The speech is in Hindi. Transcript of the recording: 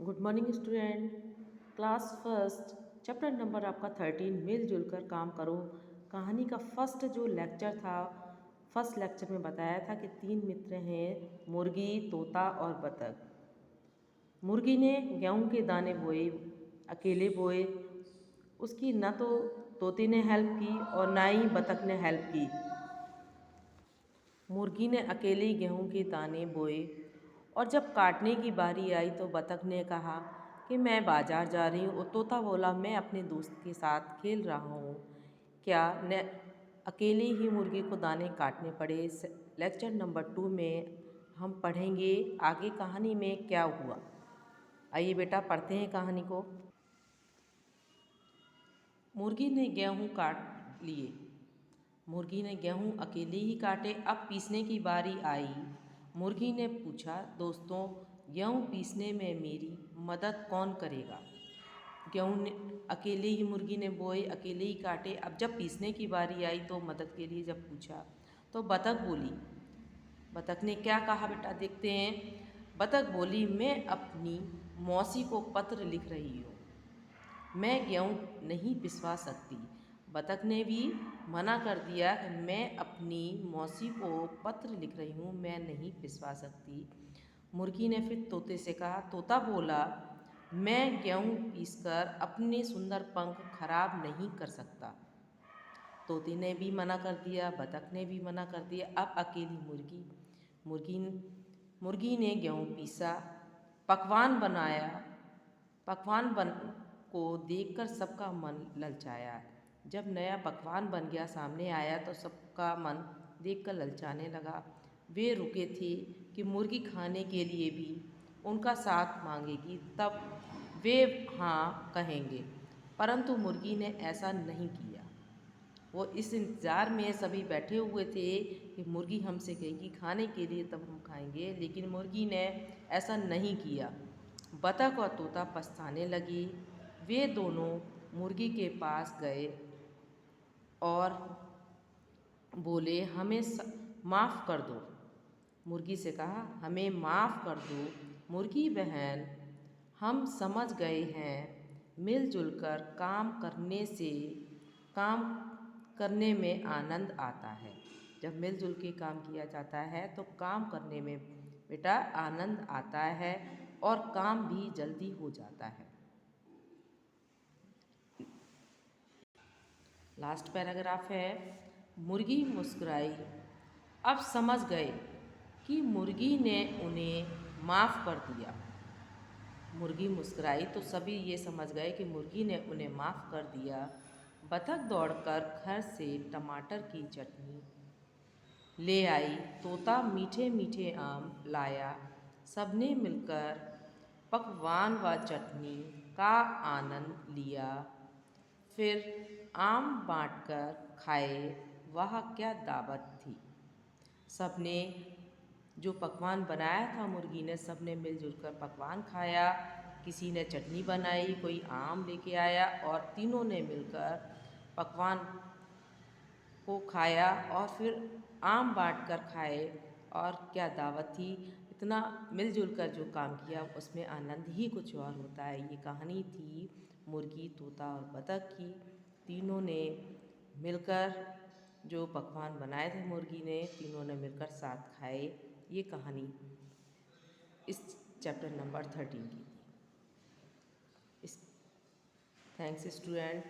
Good morning student. Class first chapter number आपका 13 मिलजुल कर काम करो कहानी का फर्स्ट जो लेक्चर था। फर्स्ट लेक्चर में बताया था कि 3 मित्र हैं, मुर्गी, तोता और बतख। मुर्गी ने गेहूं के दाने बोए, अकेले बोए। उसकी न तो तोते ने हेल्प की और ना ही बतख ने हेल्प की। मुर्गी ने अकेले ही गेहूं के दाने बोए और जब काटने की बारी आई तो बतख ने कहा कि मैं बाजार जा रही हूँ, और तोता बोला मैं अपने दोस्त के साथ खेल रहा हूँ। क्या न अकेले ही मुर्गी को दाने काटने पड़े। लेक्चर नंबर 2 में हम पढ़ेंगे आगे कहानी में क्या हुआ। आइए बेटा पढ़ते हैं कहानी को। मुर्गी ने गेहूं काट लिए। मुर्गी ने गेहूं अकेले ही काटे। अब पीसने की बारी आई। मुर्गी ने पूछा, दोस्तों गेहूं पीसने में मेरी मदद कौन करेगा। गेहूं ने अकेले ही मुर्गी ने बोए, अकेले ही काटे। अब जब पीसने की बारी आई तो मदद के लिए जब पूछा तो बतख बोली। बतख ने क्या कहा बेटा देखते हैं। बतख बोली, मैं अपनी मौसी को पत्र लिख रही हूँ, मैं गेहूँ नहीं पिसवा सकती। बतख ने भी मना कर दिया कि मैं अपनी मौसी को पत्र लिख रही हूँ, मैं नहीं पिसवा सकती। मुर्गी ने फिर तोते से कहा। तोता बोला, मैं गेहूँ पीसकर अपने सुंदर पंख खराब नहीं कर सकता। तोते ने भी मना कर दिया, बतख ने भी मना कर दिया। अब अकेली मुर्गी मुर्गी ने गेहूँ पीसा, पकवान बनाया। पकवान बन को देखकर सबका मन ललचाया। जब नया पकवान बन गया सामने आया तो सबका मन देखकर ललचाने लगा। वे रुके थे कि मुर्गी खाने के लिए भी उनका साथ मांगेगी, तब वे हाँ कहेंगे, परंतु मुर्गी ने ऐसा नहीं किया। वो इस इंतज़ार में सभी बैठे हुए थे कि मुर्गी हमसे कहेगी खाने के लिए तब हम खाएंगे, लेकिन मुर्गी ने ऐसा नहीं किया। बतख और तोता पछताने लगे। वे दोनों मुर्गी के पास गए और बोले, हमें माफ़ कर दो। मुर्गी से कहा, हमें माफ़ कर दो मुर्गी बहन, हम समझ गए हैं मिलजुल कर काम करने में आनंद आता है। जब मिलजुल के काम किया जाता है तो काम करने में बेटा आनंद आता है और काम भी जल्दी हो जाता है। लास्ट पैराग्राफ है, मुर्गी मुस्कुराई। अब समझ गए कि मुर्गी ने उन्हें माफ़ कर दिया। मुर्गी मुस्कुराई तो सभी ये समझ गए कि मुर्गी ने उन्हें माफ़ कर दिया। बतख दौड़कर घर से टमाटर की चटनी ले आई। तोता मीठे मीठे आम लाया। सबने मिलकर पकवान व चटनी का आनंद लिया। फिर आम बांटकर खाए। वह क्या दावत थी। सबने जो पकवान बनाया था मुर्गी ने, सबने मिलजुल कर पकवान खाया। किसी ने चटनी बनाई, कोई आम लेके आया और तीनों ने मिलकर पकवान को खाया और फिर आम बांटकर खाए। और क्या दावत थी। इतना मिलजुल कर जो काम किया उसमें आनंद ही कुछ और होता है। ये कहानी थी मुर्गी, तोता और बतख की। तीनों ने मिलकर जो पकवान बनाए थे मुर्गी ने, तीनों ने मिलकर साथ खाए। ये कहानी इस चैप्टर नंबर 13 की थी। इस थैंक्स स्टूडेंट।